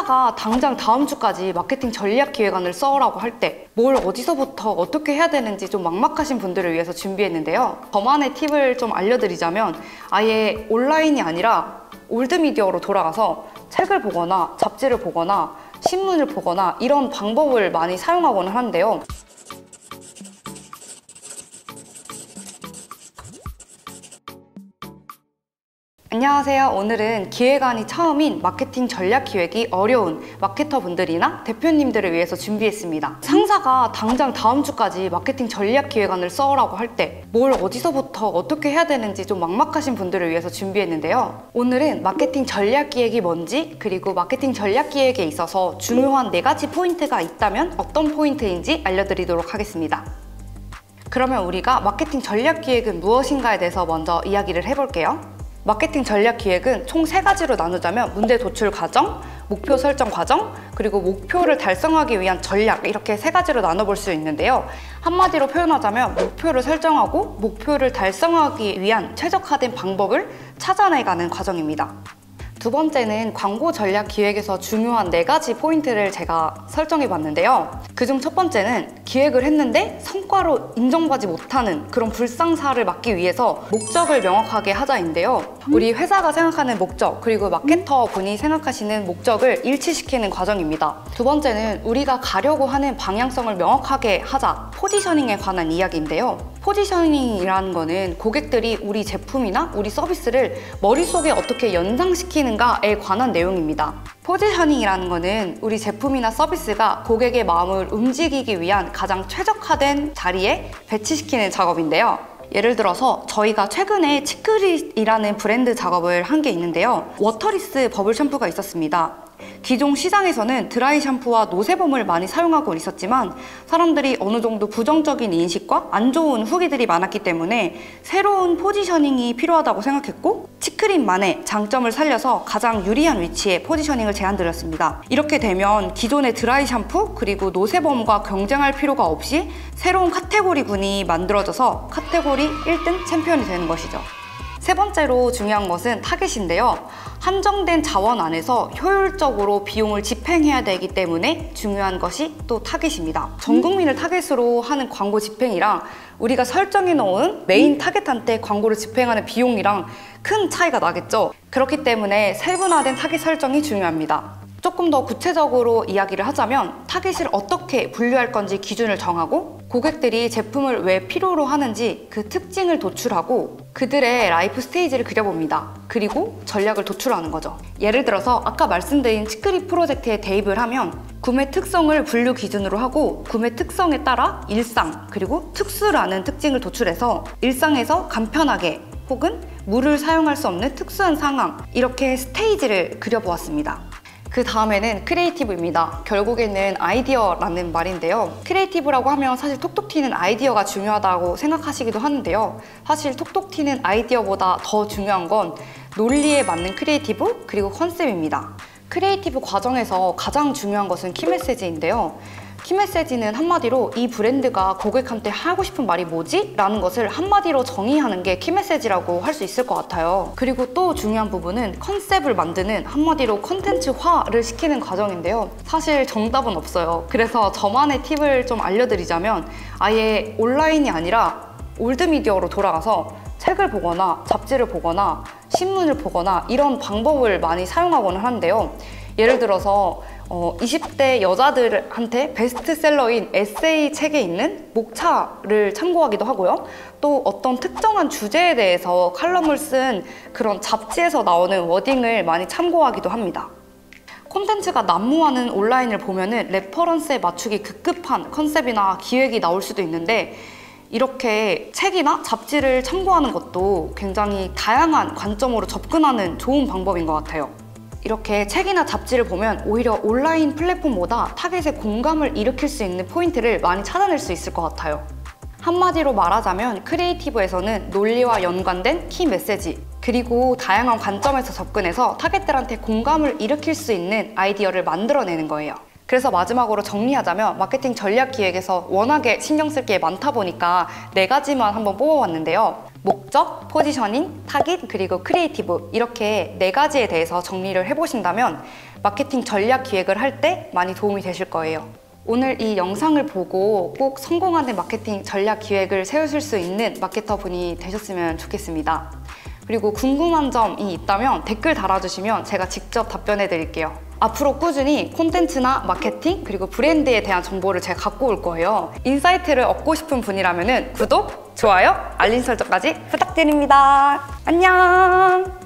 상사가 당장 다음 주까지 마케팅 전략 기획안을 써라고 할 때 뭘 어디서부터 어떻게 해야 되는지 좀 막막하신 분들을 위해서 준비했는데요. 저만의 팁을 좀 알려드리자면 아예 온라인이 아니라 올드미디어로 돌아가서 책을 보거나 잡지를 보거나 신문을 보거나 이런 방법을 많이 사용하곤 하는데요. 안녕하세요. 오늘은 기획안이 처음인 마케팅 전략 기획이 어려운 마케터분들이나 대표님들을 위해서 준비했습니다. 상사가 당장 다음 주까지 마케팅 전략 기획안을 써라고 할 때 뭘 어디서부터 어떻게 해야 되는지 좀 막막하신 분들을 위해서 준비했는데요. 오늘은 마케팅 전략 기획이 뭔지, 그리고 마케팅 전략 기획에 있어서 중요한 4가지 포인트가 있다면 어떤 포인트인지 알려드리도록 하겠습니다. 그러면 우리가 마케팅 전략 기획은 무엇인가에 대해서 먼저 이야기를 해볼게요. 마케팅 전략 기획은 총 3가지로 나누자면 문제 도출 과정, 목표 설정 과정, 그리고 목표를 달성하기 위한 전략, 이렇게 3가지로 나눠볼 수 있는데요. 한마디로 표현하자면 목표를 설정하고 목표를 달성하기 위한 최적화된 방법을 찾아내가는 과정입니다. 두 번째는 광고 전략 기획에서 중요한 4가지 포인트를 제가 설정해 봤는데요. 그중 첫 번째는 기획을 했는데 성과로 인정받지 못하는 그런 불상사를 막기 위해서 목적을 명확하게 하자인데요. 우리 회사가 생각하는 목적, 그리고 마케터 분이 생각하시는 목적을 일치시키는 과정입니다. 두 번째는 우리가 가려고 하는 방향성을 명확하게 하자, 포지셔닝에 관한 이야기인데요. 포지셔닝이라는 거는 고객들이 우리 제품이나 우리 서비스를 머릿속에 어떻게 연상시키는가에 관한 내용입니다. 포지셔닝이라는 거는 우리 제품이나 서비스가 고객의 마음을 움직이기 위한 가장 최적화된 자리에 배치시키는 작업인데요. 예를 들어서 저희가 최근에 치크릿이라는 브랜드 작업을 한 게 있는데요. 워터리스 버블 샴푸가 있었습니다. 기존 시장에서는 드라이 샴푸와 노세범을 많이 사용하고 있었지만 사람들이 어느 정도 부정적인 인식과 안 좋은 후기들이 많았기 때문에 새로운 포지셔닝이 필요하다고 생각했고, 치크릿만의 장점을 살려서 가장 유리한 위치에 포지셔닝을 제안드렸습니다. 이렇게 되면 기존의 드라이 샴푸 그리고 노세범과 경쟁할 필요가 없이 새로운 카테고리군이 만들어져서 카테고리 1등 챔피언이 되는 것이죠. 세 번째로 중요한 것은 타겟인데요. 한정된 자원 안에서 효율적으로 비용을 집행해야 되기 때문에 중요한 것이 또 타겟입니다. 전 국민을 타겟으로 하는 광고 집행이랑 우리가 설정해 놓은 메인 타겟한테 광고를 집행하는 비용이랑 큰 차이가 나겠죠. 그렇기 때문에 세분화된 타겟 설정이 중요합니다. 조금 더 구체적으로 이야기를 하자면 타겟을 어떻게 분류할 건지 기준을 정하고, 고객들이 제품을 왜 필요로 하는지 그 특징을 도출하고 그들의 라이프 스테이지를 그려봅니다. 그리고 전략을 도출하는 거죠. 예를 들어서 아까 말씀드린 치크릿 프로젝트에 대입을 하면 구매 특성을 분류 기준으로 하고 구매 특성에 따라 일상 그리고 특수라는 특징을 도출해서 일상에서 간편하게 혹은 물을 사용할 수 없는 특수한 상황, 이렇게 스테이지를 그려보았습니다. 그 다음에는 크리에이티브입니다. 결국에는 아이디어라는 말인데요. 크리에이티브라고 하면 사실 톡톡 튀는 아이디어가 중요하다고 생각하시기도 하는데요. 사실 톡톡 튀는 아이디어보다 더 중요한 건 논리에 맞는 크리에이티브 그리고 컨셉입니다. 크리에이티브 과정에서 가장 중요한 것은 키메시지인데요. 키메시지는 한마디로 이 브랜드가 고객한테 하고 싶은 말이 뭐지? 라는 것을 한마디로 정의하는 게 키메시지라고 할 수 있을 것 같아요. 그리고 또 중요한 부분은 컨셉을 만드는, 한마디로 컨텐츠화를 시키는 과정인데요. 사실 정답은 없어요. 그래서 저만의 팁을 좀 알려드리자면 아예 온라인이 아니라 올드미디어로 돌아가서 책을 보거나 잡지를 보거나 신문을 보거나 이런 방법을 많이 사용하곤 하는데요. 예를 들어서 20대 여자들한테 베스트셀러인 에세이 책에 있는 목차를 참고하기도 하고요. 또 어떤 특정한 주제에 대해서 칼럼을 쓴 그런 잡지에서 나오는 워딩을 많이 참고하기도 합니다. 콘텐츠가 난무하는 온라인을 보면은 레퍼런스에 맞추기 급급한 컨셉이나 기획이 나올 수도 있는데, 이렇게 책이나 잡지를 참고하는 것도 굉장히 다양한 관점으로 접근하는 좋은 방법인 것 같아요. 이렇게 책이나 잡지를 보면 오히려 온라인 플랫폼보다 타겟의 공감을 일으킬 수 있는 포인트를 많이 찾아낼 수 있을 것 같아요. 한마디로 말하자면 크리에이티브에서는 논리와 연관된 키 메시지, 그리고 다양한 관점에서 접근해서 타겟들한테 공감을 일으킬 수 있는 아이디어를 만들어내는 거예요. 그래서 마지막으로 정리하자면 마케팅 전략 기획에서 워낙에 신경 쓸 게 많다 보니까 4가지만 한번 뽑아봤는데요. 목적, 포지셔닝, 타깃, 그리고 크리에이티브, 이렇게 4가지에 대해서 정리를 해보신다면 마케팅 전략 기획을 할 때 많이 도움이 되실 거예요. 오늘 이 영상을 보고 꼭 성공하는 마케팅 전략 기획을 세우실 수 있는 마케터 분이 되셨으면 좋겠습니다. 그리고 궁금한 점이 있다면 댓글 달아주시면 제가 직접 답변해 드릴게요. 앞으로 꾸준히 콘텐츠나 마케팅 그리고 브랜드에 대한 정보를 제가 갖고 올 거예요. 인사이트를 얻고 싶은 분이라면 구독, 좋아요, 알림 설정까지 부탁드립니다. 안녕!